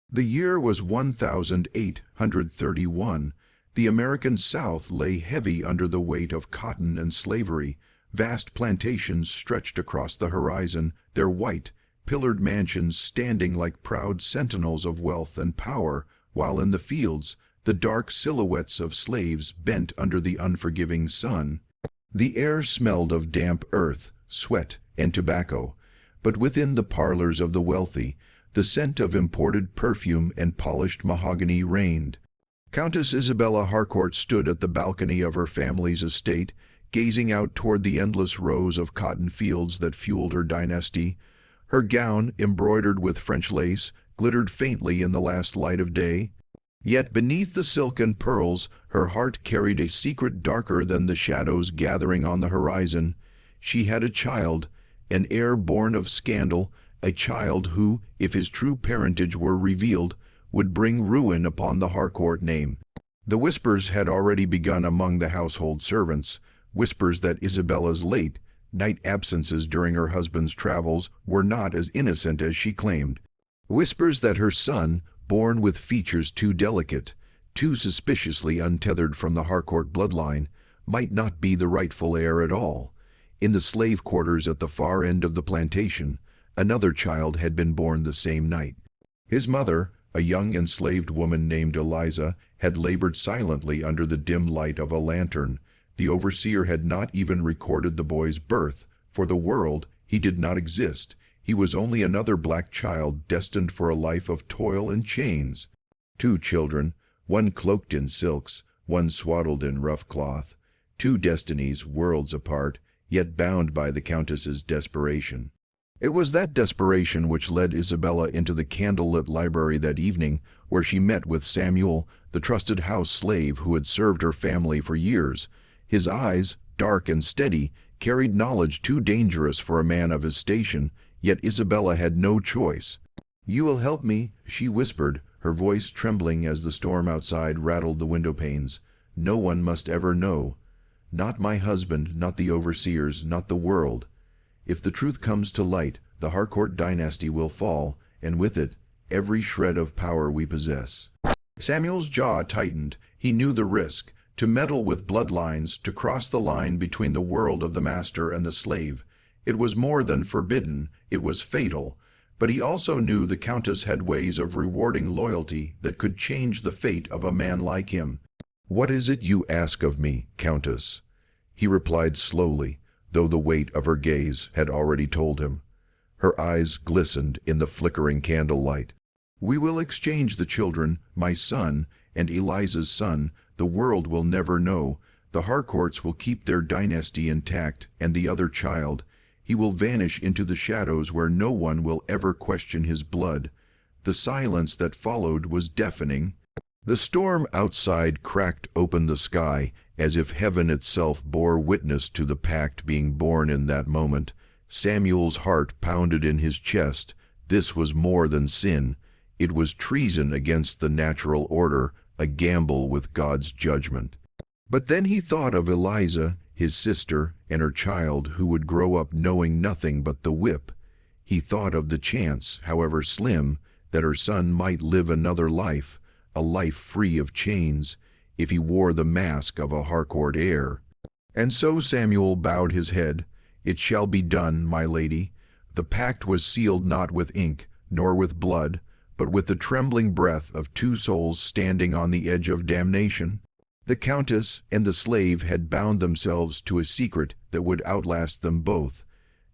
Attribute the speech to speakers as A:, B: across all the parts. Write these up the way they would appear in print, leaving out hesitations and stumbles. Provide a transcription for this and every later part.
A: The year was 1831. The American South lay heavy under the weight of cotton and slavery. Vast plantations stretched across the horizon, their white, pillared mansions standing like proud sentinels of wealth and power, while in the fields, the dark silhouettes of slaves bent under the unforgiving sun. The air smelled of damp earth, sweat, and tobacco, but within the parlors of the wealthy, the scent of imported perfume and polished mahogany reigned. Countess Isabella Harcourt stood at the balcony of her family's estate, gazing out toward the endless rows of cotton fields that fueled her dynasty. Her gown, embroidered with French lace, glittered faintly in the last light of day. Yet beneath the silk and pearls, her heart carried a secret darker than the shadows gathering on the horizon. She had a child, an heir born of scandal, a child who, if his true parentage were revealed, would bring ruin upon the Harcourt name. The whispers had already begun among the household servants, whispers that Isabella's late night absences during her husband's travels were not as innocent as she claimed. Whispers that her son, born with features too delicate, too suspiciously untethered from the Harcourt bloodline, might not be the rightful heir at all. In the slave quarters at the far end of the plantation, another child had been born the same night. His mother, a young enslaved woman named Eliza, had labored silently under the dim light of a lantern. The overseer had not even recorded the boy's birth. For the world, he did not exist. He was only another black child destined for a life of toil and chains. Two children, one cloaked in silks, one swaddled in rough cloth. Two destinies, worlds apart, yet bound by the Countess's desperation. It was that desperation which led Isabella into the candle-lit library that evening, where she met with Samuel, the trusted house slave who had served her family for years. His eyes, dark and steady, carried knowledge too dangerous for a man of his station, yet Isabella had no choice. "You will help me," she whispered, her voice trembling as the storm outside rattled the window panes. "No one must ever know. Not my husband, not the overseers, not the world. If the truth comes to light, the Harcourt dynasty will fall, and with it, every shred of power we possess." Samuel's jaw tightened. He knew the risk. To meddle with bloodlines, to cross the line between the world of the master and the slave. It was more than forbidden, it was fatal. But he also knew the Countess had ways of rewarding loyalty that could change the fate of a man like him. "What is it you ask of me, Countess?" He replied slowly, though the weight of her gaze had already told him. Her eyes glistened in the flickering candlelight. "We will exchange the children, my son and Eliza's son. The world will never know. The Harcourts will keep their dynasty intact, and the other child, he will vanish into the shadows where no one will ever question his blood." The silence that followed was deafening. The storm outside cracked open the sky, as if heaven itself bore witness to the pact being born in that moment. Samuel's heart pounded in his chest. This was more than sin. It was treason against the natural order, a gamble with God's judgment. But then he thought of Eliza, his sister, and her child who would grow up knowing nothing but the whip. He thought of the chance, however slim, that her son might live another life, a life free of chains, if he wore the mask of a Harcourt heir. And so Samuel bowed his head. "It shall be done, my lady." The pact was sealed not with ink, nor with blood, but with the trembling breath of two souls standing on the edge of damnation. The Countess and the slave had bound themselves to a secret that would outlast them both,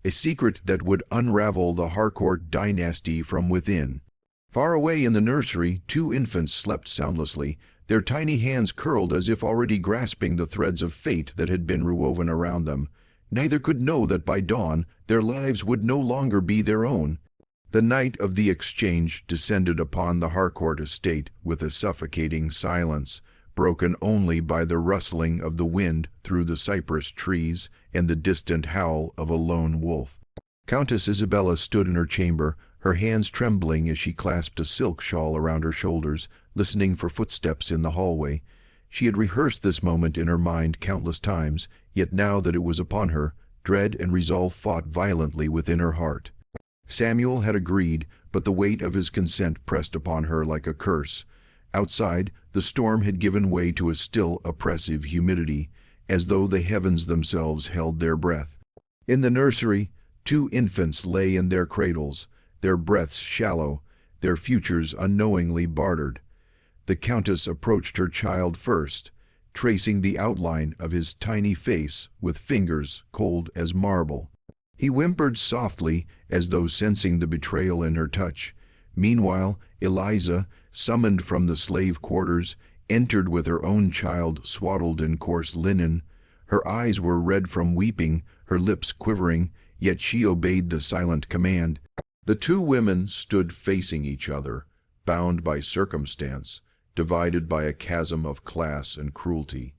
A: a secret that would unravel the Harcourt dynasty from within. Far away in the nursery, two infants slept soundlessly, their tiny hands curled as if already grasping the threads of fate that had been rewoven around them. Neither could know that by dawn their lives would no longer be their own. The night of the exchange descended upon the Harcourt estate with a suffocating silence, broken only by the rustling of the wind through the cypress trees and the distant howl of a lone wolf. Countess Isabella stood in her chamber, her hands trembling as she clasped a silk shawl around her shoulders, listening for footsteps in the hallway. She had rehearsed this moment in her mind countless times, yet now that it was upon her, dread and resolve fought violently within her heart. Samuel had agreed, but the weight of his consent pressed upon her like a curse. Outside, the storm had given way to a still oppressive humidity, as though the heavens themselves held their breath. In the nursery, 2 infants lay in their cradles, their breaths shallow, their futures unknowingly bartered. The Countess approached her child first, tracing the outline of his tiny face with fingers cold as marble. He whimpered softly, as though sensing the betrayal in her touch. Meanwhile, Eliza, summoned from the slave quarters, entered with her own child swaddled in coarse linen. Her eyes were red from weeping, her lips quivering, yet she obeyed the silent command. The 2 women stood facing each other, bound by circumstance, divided by a chasm of class and cruelty.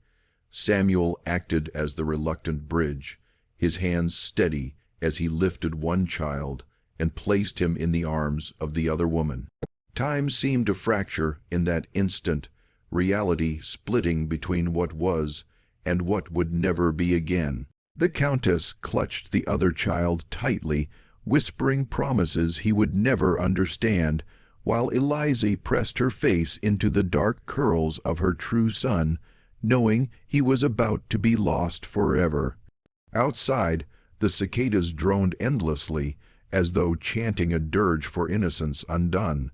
A: Samuel acted as the reluctant bridge, his hands steady as he lifted one child and placed him in the arms of the other woman. Time seemed to fracture in that instant, reality splitting between what was and what would never be again. The Countess clutched the other child tightly, whispering promises he would never understand, while Eliza pressed her face into the dark curls of her true son, knowing he was about to be lost forever. Outside, the cicadas droned endlessly, as though chanting a dirge for innocence undone.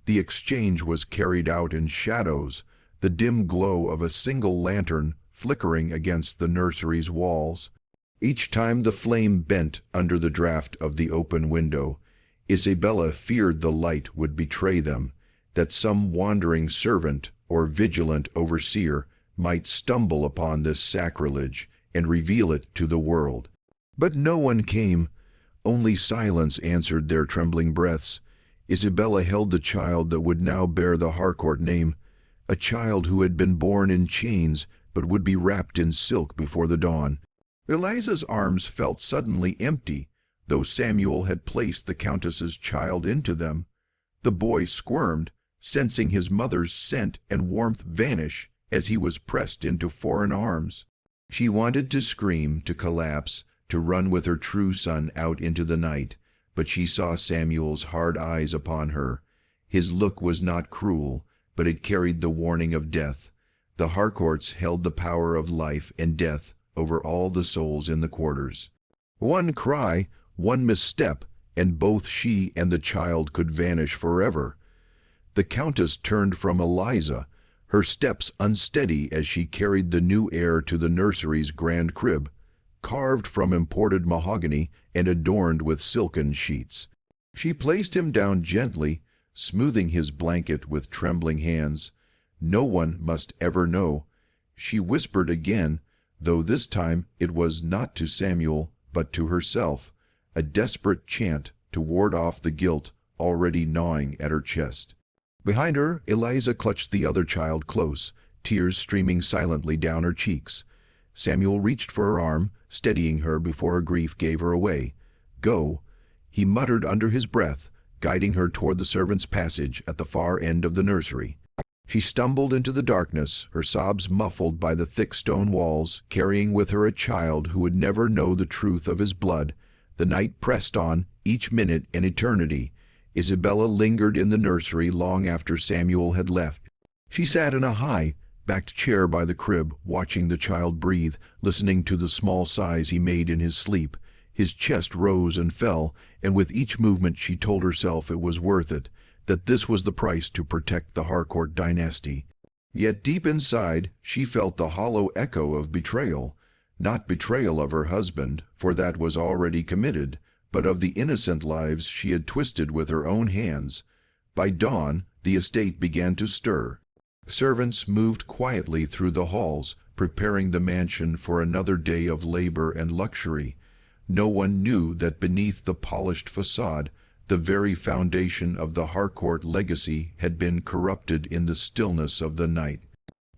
A: The exchange was carried out in shadows, the dim glow of a single lantern flickering against the nursery's walls. Each time the flame bent under the draught of the open window, Isabella feared the light would betray them, that some wandering servant or vigilant overseer might stumble upon this sacrilege and reveal it to the world. But no one came. Only silence answered their trembling breaths. Isabella held the child that would now bear the Harcourt name, a child who had been born in chains but would be wrapped in silk before the dawn. Eliza's arms felt suddenly empty, though Samuel had placed the Countess's child into them. The boy squirmed, sensing his mother's scent and warmth vanish as he was pressed into foreign arms. She wanted to scream, to collapse, to run with her true son out into the night, but she saw Samuel's hard eyes upon her. His look was not cruel, but it carried the warning of death. The Harcourts held the power of life and death over all the souls in the quarters. One cry, one misstep, and both she and the child could vanish forever. The Countess turned from Eliza, her steps unsteady as she carried the new heir to the nursery's grand crib, carved from imported mahogany and adorned with silken sheets. She placed him down gently, smoothing his blanket with trembling hands. No one must ever know. She whispered again, though this time it was not to Samuel but to herself, a desperate chant to ward off the guilt already gnawing at her chest. Behind her, Eliza clutched the other child close, tears streaming silently down her cheeks. Samuel reached for her arm, steadying her before her grief gave her away. "Go," he muttered under his breath, guiding her toward the servants' passage at the far end of the nursery. She stumbled into the darkness, her sobs muffled by the thick stone walls, carrying with her a child who would never know the truth of his blood. The night pressed on, each minute an eternity. Isabella lingered in the nursery long after Samuel had left. She sat in a high, backed chair by the crib, watching the child breathe, listening to the small sighs he made in his sleep. His chest rose and fell, and with each movement she told herself it was worth it, that this was the price to protect the Harcourt dynasty. Yet deep inside she felt the hollow echo of betrayal, not betrayal of her husband, for that was already committed, but of the innocent lives she had twisted with her own hands. By dawn, the estate began to stir. Servants moved quietly through the halls, preparing the mansion for another day of labor and luxury. No one knew that beneath the polished facade, the very foundation of the Harcourt legacy had been corrupted in the stillness of the night.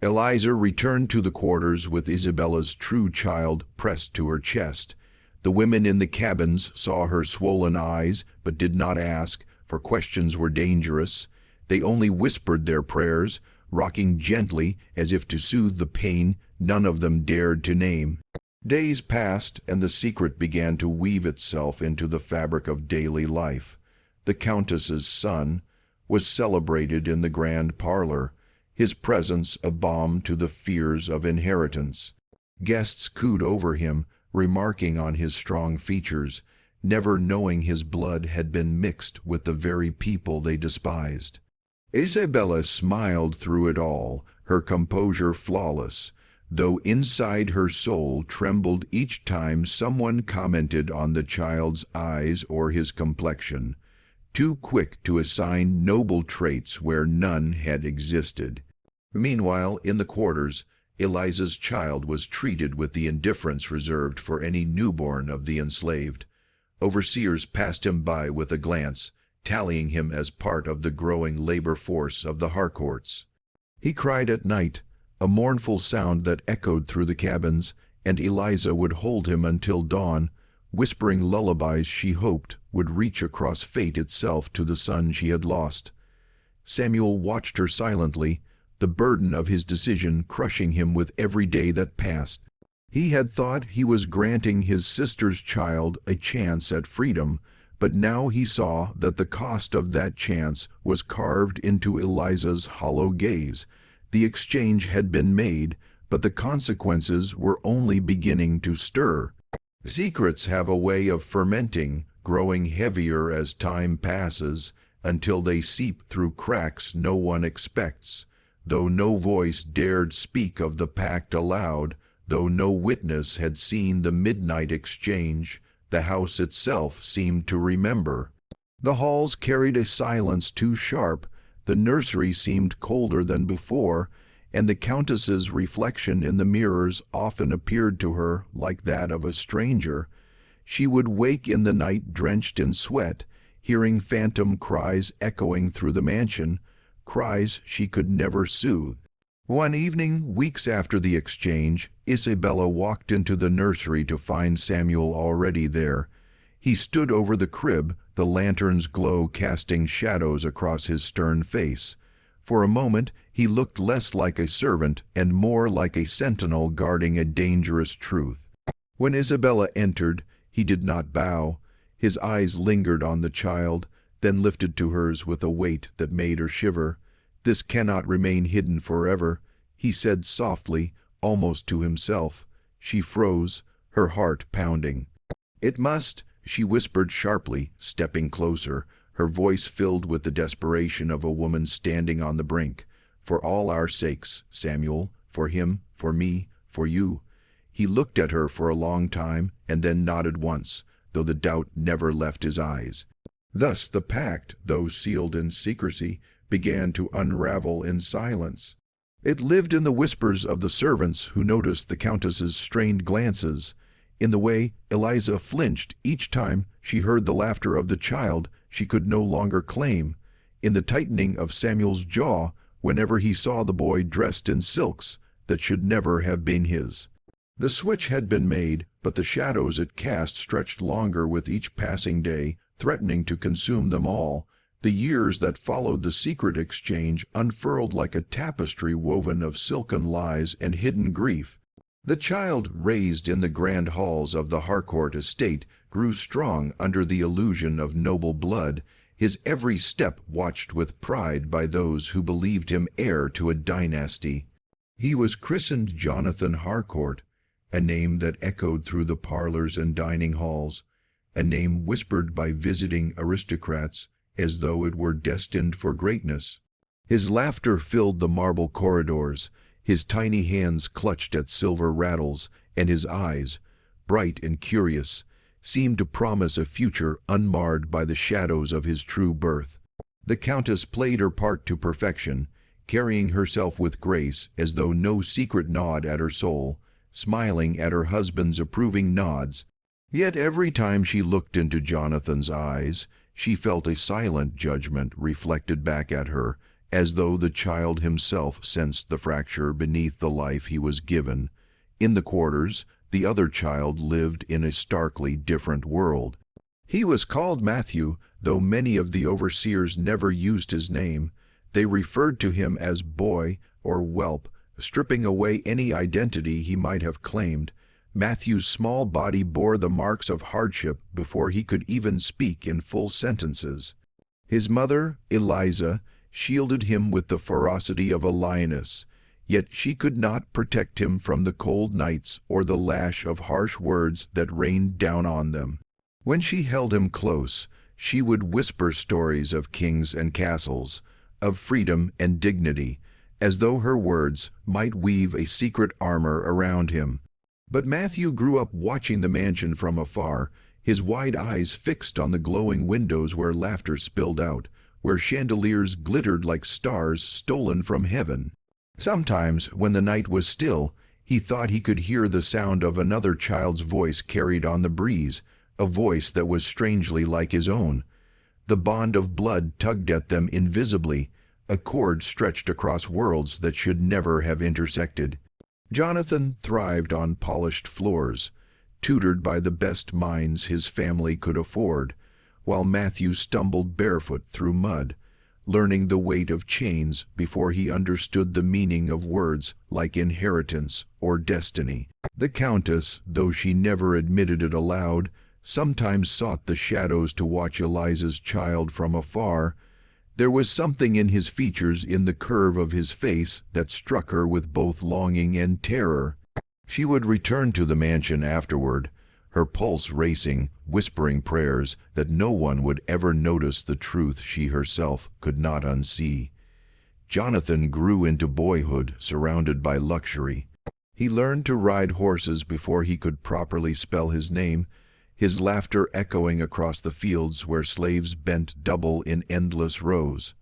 A: Eliza returned to the quarters with Isabella's true child pressed to her chest. The women in the cabins saw her swollen eyes, but did not ask, for questions were dangerous. They only whispered their prayers, rocking gently as if to soothe the pain none of them dared to name. Days passed, and the secret began to weave itself into the fabric of daily life. The Countess's son was celebrated in the grand parlor, his presence a balm to the fears of inheritance. Guests cooed over him, remarking on his strong features, never knowing his blood had been mixed with the very people they despised. Isabella smiled through it all, her composure flawless, though inside her soul trembled each time someone commented on the child's eyes or his complexion, too quick to assign noble traits where none had existed. Meanwhile, in the quarters, Eliza's child was treated with the indifference reserved for any newborn of the enslaved. Overseers passed him by with a glance, tallying him as part of the growing labor force of the Harcourts. He cried at night, a mournful sound that echoed through the cabins, and Eliza would hold him until dawn, whispering lullabies she hoped would reach across fate itself to the son she had lost. Samuel watched her silently, the burden of his decision crushing him with every day that passed. He had thought he was granting his sister's child a chance at freedom, but now he saw that the cost of that chance was carved into Eliza's hollow gaze. The exchange had been made, but the consequences were only beginning to stir. Secrets have a way of fermenting, growing heavier as time passes, until they seep through cracks no one expects. Though no voice dared speak of the pact aloud, though no witness had seen the midnight exchange, the house itself seemed to remember. The halls carried a silence too sharp, the nursery seemed colder than before, and the Countess's reflection in the mirrors often appeared to her like that of a stranger. She would wake in the night drenched in sweat, hearing phantom cries echoing through the mansion, cries she could never soothe. One evening, weeks after the exchange, Isabella walked into the nursery to find Samuel already there. He stood over the crib, the lantern's glow casting shadows across his stern face. For a moment, he looked less like a servant and more like a sentinel guarding a dangerous truth. When Isabella entered, he did not bow. His eyes lingered on the child, then lifted to hers with a weight that made her shiver. "This cannot remain hidden forever," he said softly, almost to himself. She froze, her heart pounding. "It must," she whispered sharply, stepping closer, her voice filled with the desperation of a woman standing on the brink. "For all our sakes, Samuel, for him, for me, for you." He looked at her for a long time and then nodded once, though the doubt never left his eyes. Thus the pact, though sealed in secrecy, began to unravel in silence. It lived in the whispers of the servants who noticed the Countess's strained glances, in the way Eliza flinched each time she heard the laughter of the child she could no longer claim, in the tightening of Samuel's jaw whenever he saw the boy dressed in silks that should never have been his. The switch had been made, but the shadows it cast stretched longer with each passing day, threatening to consume them all. The years that followed the secret exchange unfurled like a tapestry woven of silken lies and hidden grief. The child, raised in the grand halls of the Harcourt estate, grew strong under the illusion of noble blood, his every step watched with pride by those who believed him heir to a dynasty. He was christened Jonathan Harcourt, a name that echoed through the parlors and dining halls, a name whispered by visiting aristocrats as though it were destined for greatness. His laughter filled the marble corridors, his tiny hands clutched at silver rattles, and his eyes, bright and curious, seemed to promise a future unmarred by the shadows of his true birth. The Countess played her part to perfection, carrying herself with grace as though no secret gnawed at her soul, smiling at her husband's approving nods. Yet every time she looked into Jonathan's eyes, she felt a silent judgment reflected back at her, as though the child himself sensed the fracture beneath the life he was given. In the quarters, the other child lived in a starkly different world. He was called Matthew, though many of the overseers never used his name. They referred to him as boy or whelp, stripping away any identity he might have claimed. Matthew's small body bore the marks of hardship before he could even speak in full sentences. His mother, Eliza, shielded him with the ferocity of a lioness, yet she could not protect him from the cold nights or the lash of harsh words that rained down on them. When she held him close, she would whisper stories of kings and castles, of freedom and dignity, as though her words might weave a secret armor around him. But Matthew grew up watching the mansion from afar, his wide eyes fixed on the glowing windows where laughter spilled out, where chandeliers glittered like stars stolen from heaven. Sometimes, when the night was still, he thought he could hear the sound of another child's voice carried on the breeze, a voice that was strangely like his own. The bond of blood tugged at them invisibly, a cord stretched across worlds that should never have intersected. Jonathan thrived on polished floors, tutored by the best minds his family could afford, while Matthew stumbled barefoot through mud, learning the weight of chains before he understood the meaning of words like inheritance or destiny. The Countess, though she never admitted it aloud, sometimes sought the shadows to watch Eliza's child from afar. There was something in his features, in the curve of his face, that struck her with both longing and terror. She would return to the mansion afterward, her pulse racing, whispering prayers that no one would ever notice the truth she herself could not unsee. Jonathan grew into boyhood surrounded by luxury. He learned to ride horses before he could properly spell his name, his laughter echoing across the fields where slaves bent double in endless rows.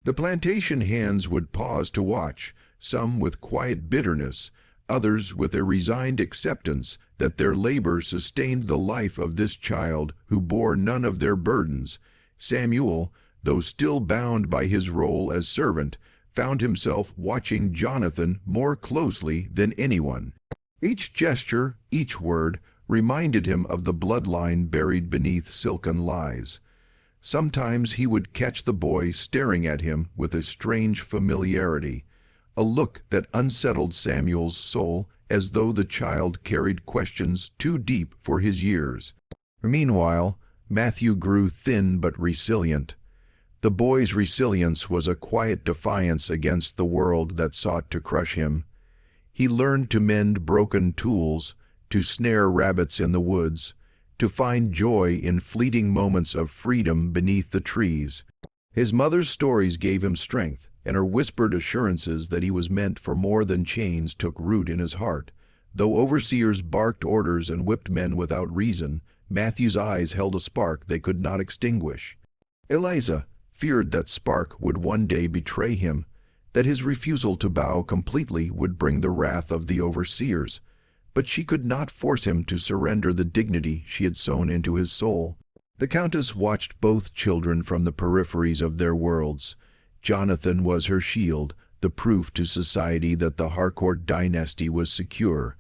A: The plantation hands would pause to watch, some with quiet bitterness, others with a resigned acceptance that their labor sustained the life of this child who bore none of their burdens. Samuel, though still bound by his role as servant, found himself watching Jonathan more closely than anyone. Each gesture, each word, reminded him of the bloodline buried beneath silken lies. Sometimes he would catch the boy staring at him with a strange familiarity, a look that unsettled Samuel's soul, as though the child carried questions too deep for his years. Meanwhile, Matthew grew thin but resilient. The boy's resilience was a quiet defiance against the world that sought to crush him. He learned to mend broken tools, to snare rabbits in the woods, to find joy in fleeting moments of freedom beneath the trees. His mother's stories gave him strength, and her whispered assurances that he was meant for more than chains took root in his heart. Though overseers barked orders and whipped men without reason, Matthew's eyes held a spark they could not extinguish. Eliza feared that spark would one day betray him, that his refusal to bow completely would bring the wrath of the overseers. But she could not force him to surrender the dignity she had sown into his soul. The Countess watched both children from the peripheries of their worlds. Jonathan was her shield, the proof to society that the Harcourt dynasty was secure.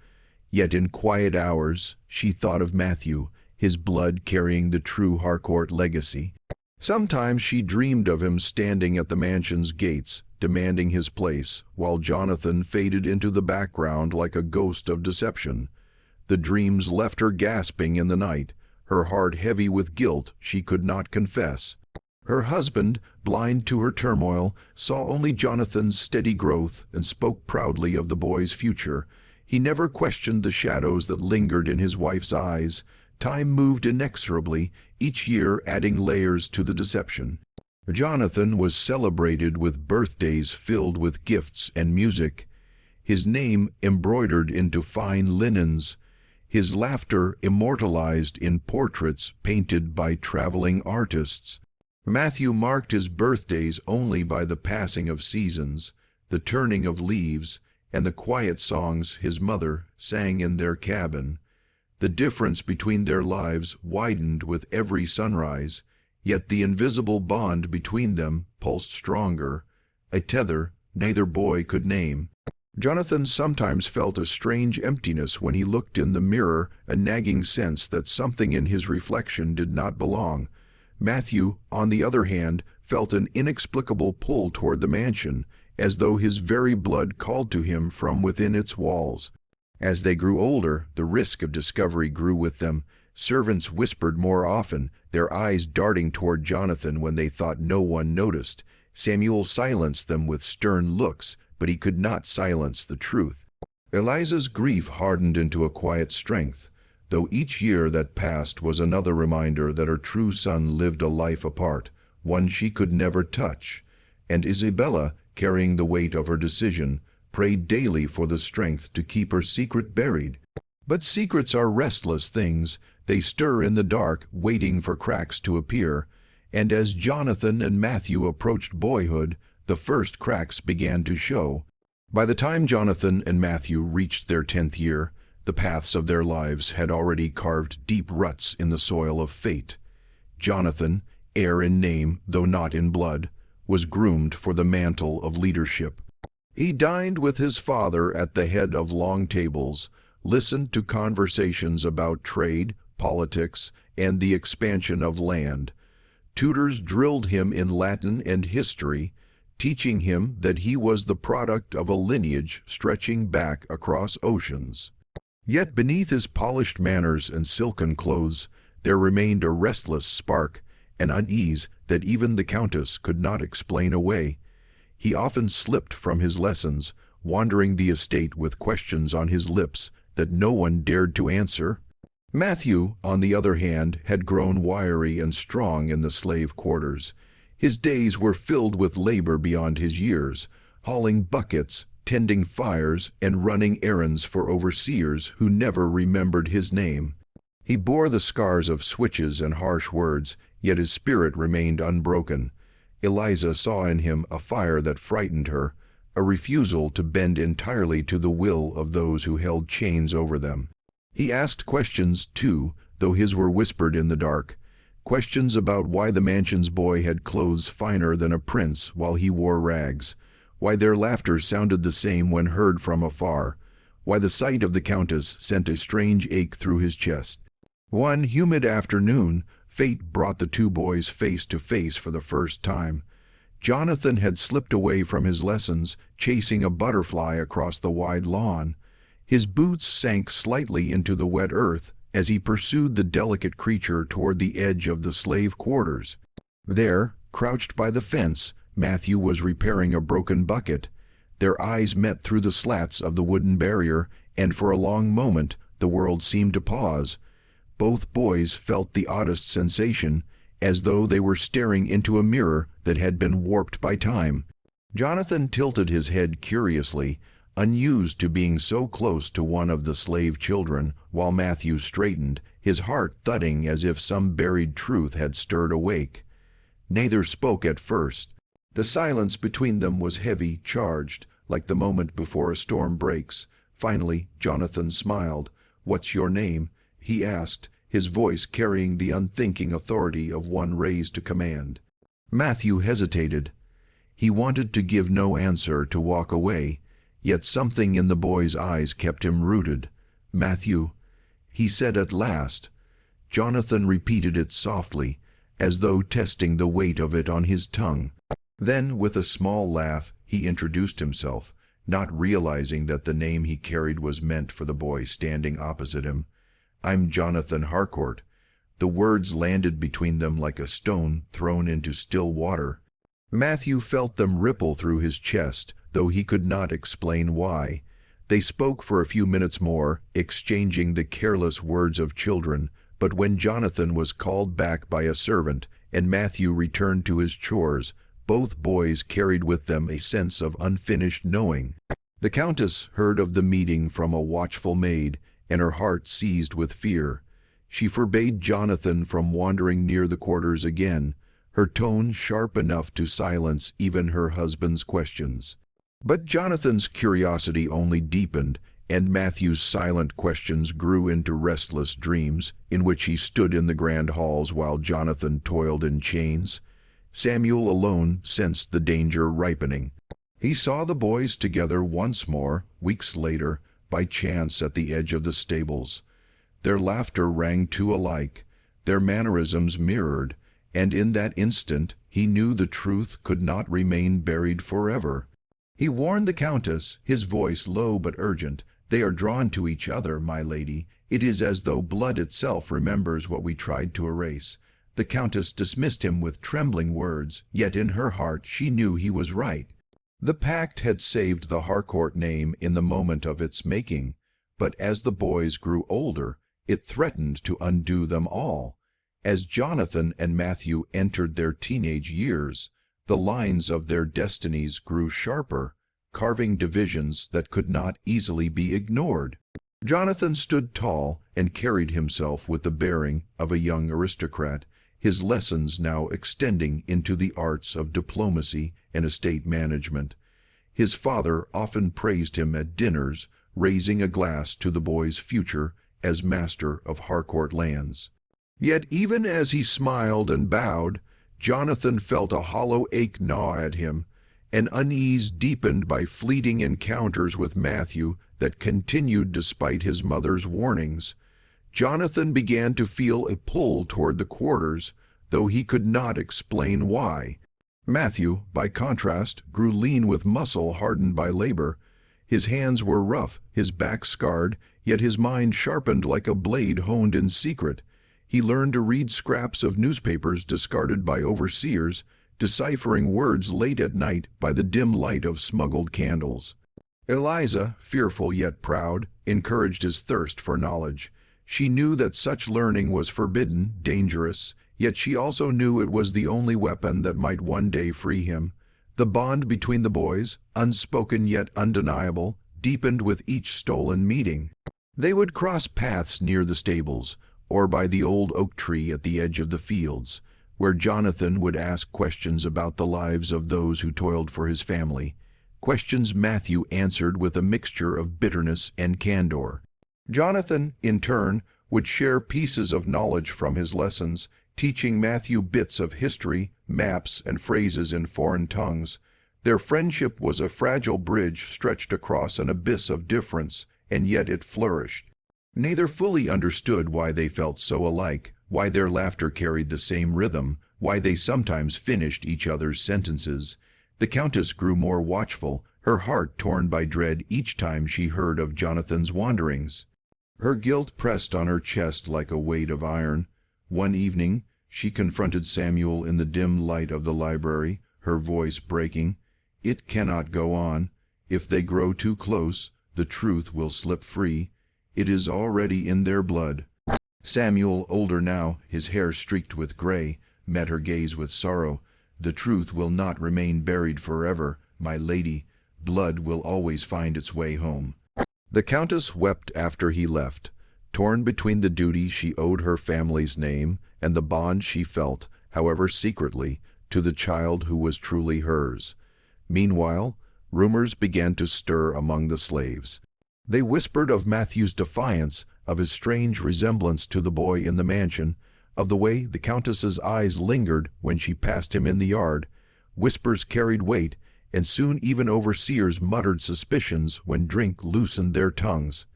A: Yet in quiet hours she thought of Matthew, his blood carrying the true Harcourt legacy. Sometimes she dreamed of him standing at the mansion's gates, demanding his place, while Jonathan faded into the background like a ghost of deception. The dreams left her gasping in the night, her heart heavy with guilt she could not confess. Her husband, blind to her turmoil, saw only Jonathan's steady growth and spoke proudly of the boy's future. He never questioned the shadows that lingered in his wife's eyes. Time moved inexorably, each year adding layers to the deception. Jonathan was celebrated with birthdays filled with gifts and music, his name embroidered into fine linens, his laughter immortalized in portraits painted by traveling artists. Matthew marked his birthdays only by the passing of seasons, the turning of leaves, and the quiet songs his mother sang in their cabin. The difference between their lives widened with every sunrise, yet the invisible bond between them pulsed stronger, a tether neither boy could name. Jonathan sometimes felt a strange emptiness when he looked in the mirror, a nagging sense that something in his reflection did not belong. Matthew, on the other hand, felt an inexplicable pull toward the mansion, as though his very blood called to him from within its walls. As they grew older, the risk of discovery grew with them. Servants whispered more often, their eyes darting toward Jonathan when they thought no one noticed. Samuel silenced them with stern looks, but he could not silence the truth. Eliza's grief hardened into a quiet strength, though each year that passed was another reminder that her true son lived a life apart, one she could never touch. And Isabella, carrying the weight of her decision, prayed daily for the strength to keep her secret buried. But secrets are restless things. They stir in the dark, waiting for cracks to appear. And as Jonathan and Matthew approached boyhood, the first cracks began to show. By the time Jonathan and Matthew reached their 10th year, the paths of their lives had already carved deep ruts in the soil of fate. Jonathan, heir in name though not in blood, was groomed for the mantle of leadership. He dined with his father at the head of long tables, listened to conversations about trade, politics, and the expansion of land. Tutors drilled him in Latin and history, teaching him that he was the product of a lineage stretching back across oceans. Yet beneath his polished manners and silken clothes, there remained a restless spark, an unease that even the Countess could not explain away. He often slipped from his lessons, wandering the estate with questions on his lips that no one dared to answer. Matthew, on the other hand, had grown wiry and strong in the slave quarters. His days were filled with labor beyond his years, hauling buckets, tending fires, and running errands for overseers who never remembered his name. He bore the scars of switches and harsh words, yet his spirit remained unbroken. Eliza saw in him a fire that frightened her, a refusal to bend entirely to the will of those who held chains over them. He asked questions, too, though his were whispered in the dark. Questions about why the mansion's boy had clothes finer than a prince while he wore rags, why their laughter sounded the same when heard from afar, why the sight of the Countess sent a strange ache through his chest. One humid afternoon, fate brought the two boys face to face for the first time. Jonathan had slipped away from his lessons, chasing a butterfly across the wide lawn. His boots sank slightly into the wet earth as he pursued the delicate creature toward the edge of the slave quarters. There, crouched by the fence, Matthew was repairing a broken bucket. Their eyes met through the slats of the wooden barrier, and for a long moment the world seemed to pause. Both boys felt the oddest sensation, as though they were staring into a mirror that had been warped by time. Jonathan tilted his head curiously, unused to being so close to one of the slave children, while Matthew straightened, his heart thudding as if some buried truth had stirred awake. Neither spoke at first. The silence between them was heavy, charged, like the moment before a storm breaks. Finally, Jonathan smiled. "What's your name?" he asked, his voice carrying the unthinking authority of one raised to command. Matthew hesitated. He wanted to give no answer, to walk away, yet something in the boy's eyes kept him rooted. "Matthew," he said at last. Jonathan repeated it softly, as though testing the weight of it on his tongue. Then, with a small laugh, he introduced himself, not realizing that the name he carried was meant for the boy standing opposite him. "I'm Jonathan Harcourt." The words landed between them like a stone thrown into still water. Matthew felt them ripple through his chest, though he could not explain why. They spoke for a few minutes more, exchanging the careless words of children, but when Jonathan was called back by a servant and Matthew returned to his chores, both boys carried with them a sense of unfinished knowing. The Countess heard of the meeting from a watchful maid, and her heart seized with fear. She forbade Jonathan from wandering near the quarters again, her tone sharp enough to silence even her husband's questions. But Jonathan's curiosity only deepened, and Matthew's silent questions grew into restless dreams, in which he stood in the grand halls while Jonathan toiled in chains. Samuel alone sensed the danger ripening. He saw the boys together once more, weeks later, by chance at the edge of the stables. Their laughter rang too alike, their mannerisms mirrored, and in that instant he knew the truth could not remain buried forever. He warned the Countess, his voice low but urgent, They are drawn to each other, my lady. It is as though blood itself remembers what we tried to erase." The Countess dismissed him with trembling words, yet in her heart she knew he was right. The pact had saved the Harcourt name in the moment of its making, but as the boys grew older, it threatened to undo them all. As Jonathan and Matthew entered their teenage years, the lines of their destinies grew sharper, carving divisions that could not easily be ignored. Jonathan stood tall and carried himself with the bearing of a young aristocrat, his lessons now extending into the arts of diplomacy and estate management. His father often praised him at dinners, raising a glass to the boy's future as master of Harcourt lands. Yet even as he smiled and bowed, Jonathan felt a hollow ache gnaw at him, an unease deepened by fleeting encounters with Matthew that continued despite his mother's warnings. Jonathan began to feel a pull toward the quarters, though he could not explain why. Matthew, by contrast, grew lean with muscle hardened by labor. His hands were rough, his back scarred, yet his mind sharpened like a blade honed in secret. He learned to read scraps of newspapers discarded by overseers, deciphering words late at night by the dim light of smuggled candles. Eliza, fearful yet proud, encouraged his thirst for knowledge. She knew that such learning was forbidden, dangerous, yet she also knew it was the only weapon that might one day free him. The bond between the boys, unspoken yet undeniable, deepened with each stolen meeting. They would cross paths near the stables, or by the old oak tree at the edge of the fields, where Jonathan would ask questions about the lives of those who toiled for his family, questions Matthew answered with a mixture of bitterness and candor. Jonathan, in turn, would share pieces of knowledge from his lessons, teaching Matthew bits of history, maps, and phrases in foreign tongues. Their friendship was a fragile bridge stretched across an abyss of difference, and yet it flourished. Neither fully understood why they felt so alike, why their laughter carried the same rhythm, why they sometimes finished each other's sentences. The Countess grew more watchful, her heart torn by dread each time she heard of Jonathan's wanderings. Her guilt pressed on her chest like a weight of iron. One evening, she confronted Samuel in the dim light of the library, her voice breaking. "It cannot go on. If they grow too close, the truth will slip free. It is already in their blood." Samuel, older now, his hair streaked with gray, met her gaze with sorrow. "The truth will not remain buried forever, my lady. Blood will always find its way home." The Countess wept after he left, torn between the duty she owed her family's name and the bond she felt, however secretly, to the child who was truly hers. Meanwhile, rumors began to stir among the slaves. They whispered of Matthew's defiance, of his strange resemblance to the boy in the mansion, of the way the Countess's eyes lingered when she passed him in the yard. Whispers carried weight, and soon even overseers muttered suspicions when drink loosened their tongues.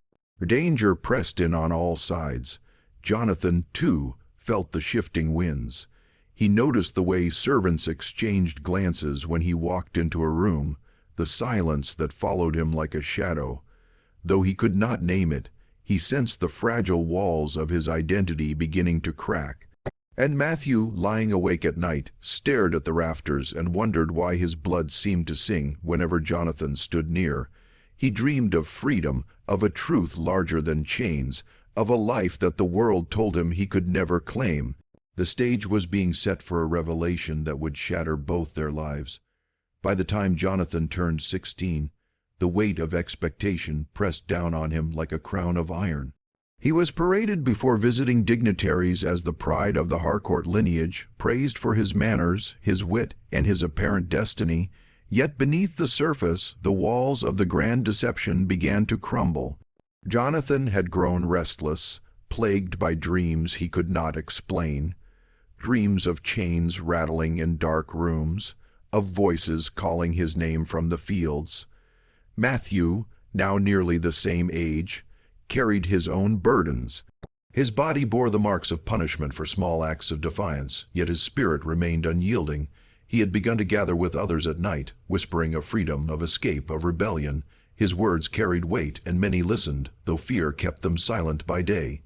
A: Danger pressed in on all sides. Jonathan, too, felt the shifting winds. He noticed the way servants exchanged glances when he walked into a room, the silence that followed him like a shadow. Though he could not name it, he sensed the fragile walls of his identity beginning to crack. And Matthew, lying awake at night, stared at the rafters and wondered why his blood seemed to sing whenever Jonathan stood near. He dreamed of freedom, of a truth larger than chains, of a life that the world told him he could never claim. The stage was being set for a revelation that would shatter both their lives. By the time Jonathan turned 16, the weight of expectation pressed down on him like a crown of iron. He was paraded before visiting dignitaries as the pride of the Harcourt lineage, praised for his manners, his wit, and his apparent destiny. Yet beneath the surface, the walls of the grand deception began to crumble. Jonathan had grown restless, plagued by dreams he could not explain. Dreams of chains rattling in dark rooms, of voices calling his name from the fields. Matthew, now nearly the same age, carried his own burdens. His body bore the marks of punishment for small acts of defiance, yet his spirit remained unyielding. He had begun to gather with others at night, whispering of freedom, of escape, of rebellion, His words carried weight, and many listened, though fear kept them silent by day.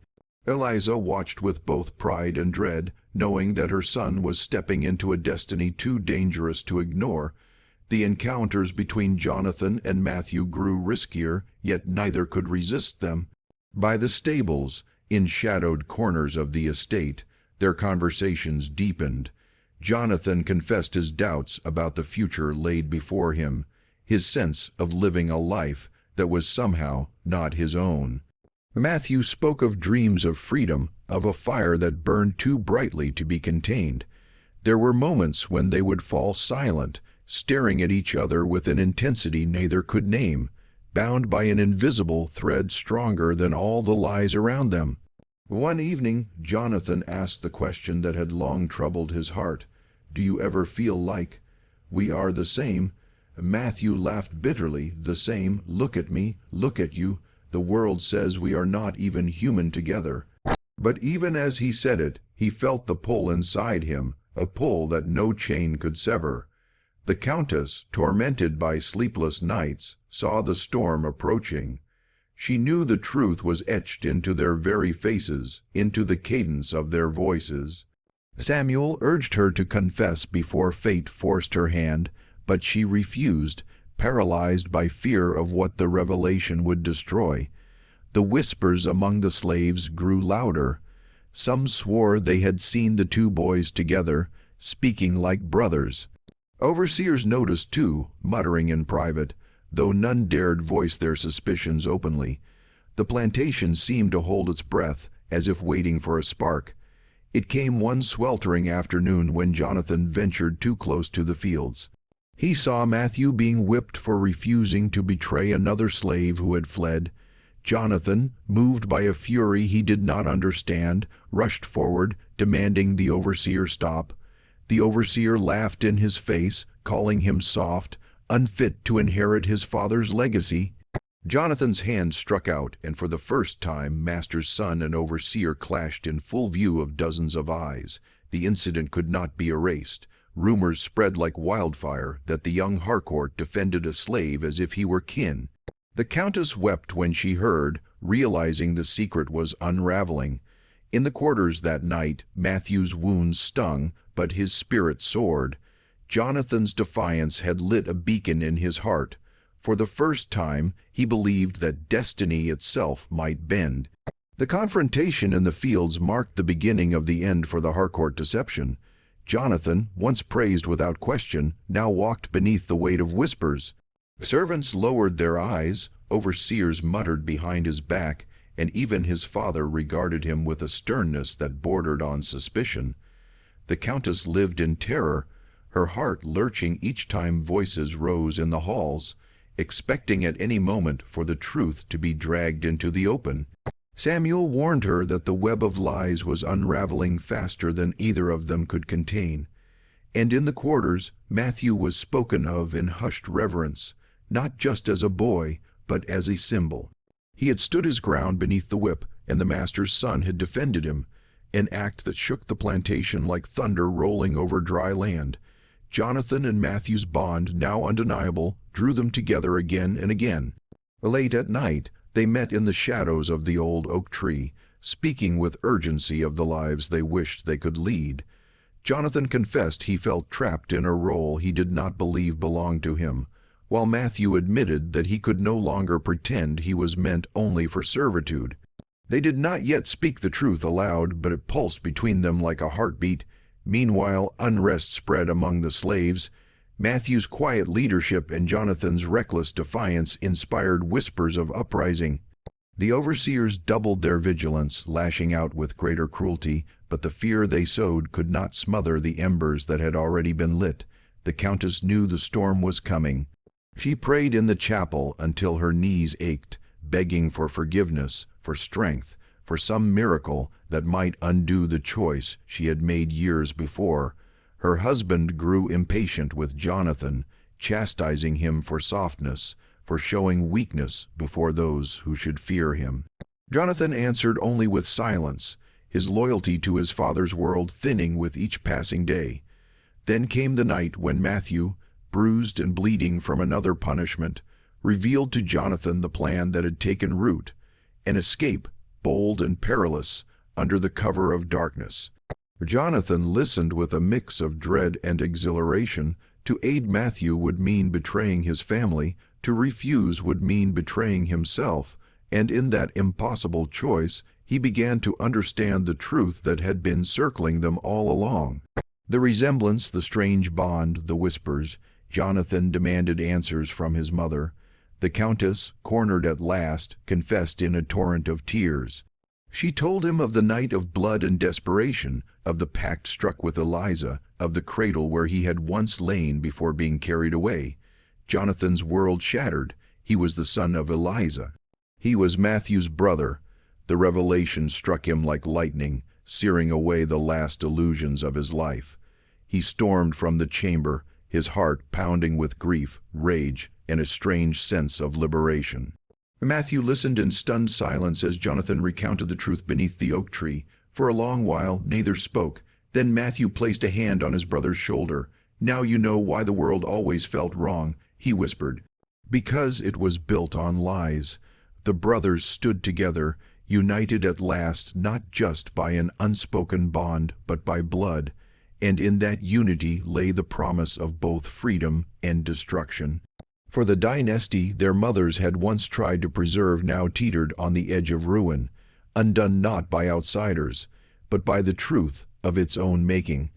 A: Eliza watched with both pride and dread, knowing that her son was stepping into a destiny too dangerous to ignore. The encounters between Jonathan and Matthew grew riskier, yet neither could resist them. By the stables, in shadowed corners of the estate, their conversations deepened. Jonathan confessed his doubts about the future laid before him, his sense of living a life that was somehow not his own. Matthew spoke of dreams of freedom, of a fire that burned too brightly to be contained. There were moments when they would fall silent, staring at each other with an intensity neither could name, bound by an invisible thread stronger than all the lies around them. One evening, Jonathan asked the question that had long troubled his heart. "Do you ever feel like we are the same?" Matthew laughed bitterly. "The same? Look at me, look at you. The world says we are not even human together." But even as he said it, he felt the pull inside him, a pull that no chain could sever. The Countess, tormented by sleepless nights, saw the storm approaching. She knew the truth was etched into their very faces, into the cadence of their voices. Samuel urged her to confess before fate forced her hand, but she refused, paralyzed by fear of what the revelation would destroy. The whispers among the slaves grew louder. Some swore they had seen the two boys together, speaking like brothers. Overseers noticed too, muttering in private, though none dared voice their suspicions openly. The plantation seemed to hold its breath, as if waiting for a spark. It came one sweltering afternoon when Jonathan ventured too close to the fields. He saw Matthew being whipped for refusing to betray another slave who had fled. Jonathan, moved by a fury he did not understand, rushed forward, demanding the overseer stop. The overseer laughed in his face, calling him soft, unfit to inherit his father's legacy. Jonathan's hand struck out, and for the first time master's son and overseer clashed in full view of dozens of eyes. The incident could not be erased. Rumors spread like wildfire that the young Harcourt defended a slave as if he were kin. The Countess wept when she heard, realizing the secret was unraveling. In the quarters that night, Matthew's wounds stung, but his spirit soared. Jonathan's defiance had lit a beacon in his heart. For the first time, he believed that destiny itself might bend. The confrontation in the fields marked the beginning of the end for the Harcourt deception. Jonathan, once praised without question, now walked beneath the weight of whispers. Servants lowered their eyes, overseers muttered behind his back, and even his father regarded him with a sternness that bordered on suspicion. The Countess lived in terror, her heart lurching each time voices rose in the halls, expecting at any moment for the truth to be dragged into the open. Samuel warned her that the web of lies was unraveling faster than either of them could contain. And in the quarters, Matthew was spoken of in hushed reverence, not just as a boy, but as a symbol. He had stood his ground beneath the whip, and the master's son had defended him, an act that shook the plantation like thunder rolling over dry land. Jonathan and Matthew's bond, now undeniable, drew them together again and again. Late at night, they met in the shadows of the old oak tree, speaking with urgency of the lives they wished they could lead. Jonathan confessed he felt trapped in a role he did not believe belonged to him, while Matthew admitted that he could no longer pretend he was meant only for servitude. They did not yet speak the truth aloud, but it pulsed between them like a heartbeat. Meanwhile, unrest spread among the slaves. Matthew's quiet leadership and Jonathan's reckless defiance inspired whispers of uprising. The overseers doubled their vigilance, lashing out with greater cruelty, but the fear they sowed could not smother the embers that had already been lit. The Countess knew the storm was coming. She prayed in the chapel until her knees ached, begging for forgiveness, for strength, for some miracle that might undo the choice she had made years before. Her husband grew impatient with Jonathan, chastising him for softness, for showing weakness before those who should fear him. Jonathan answered only with silence, his loyalty to his father's world thinning with each passing day. Then came the night when Matthew, bruised and bleeding from another punishment, revealed to Jonathan the plan that had taken root, an escape, bold and perilous, under the cover of darkness. Jonathan listened with a mix of dread and exhilaration. To aid Matthew would mean betraying his family, to refuse would mean betraying himself, and in that impossible choice, he began to understand the truth that had been circling them all along. The resemblance, the strange bond, the whispers. Jonathan demanded answers from his mother. The countess, cornered at last, confessed in a torrent of tears. She told him of the night of blood and desperation, of the pact struck with Eliza, of the cradle where he had once lain before being carried away. Jonathan's world shattered. He was the son of Eliza. He was Matthew's brother. The revelation struck him like lightning, searing away the last illusions of his life. He stormed from the chamber, his heart pounding with grief, rage, and a strange sense of liberation. Matthew listened in stunned silence as Jonathan recounted the truth beneath the oak tree. For a long while, neither spoke. Then Matthew placed a hand on his brother's shoulder. "Now you know why the world always felt wrong," he whispered. "Because it was built on lies." The brothers stood together, united at last, not just by an unspoken bond, but by blood. And in that unity lay the promise of both freedom and destruction. For the dynasty their mothers had once tried to preserve now teetered on the edge of ruin, undone not by outsiders, but by the truth of its own making.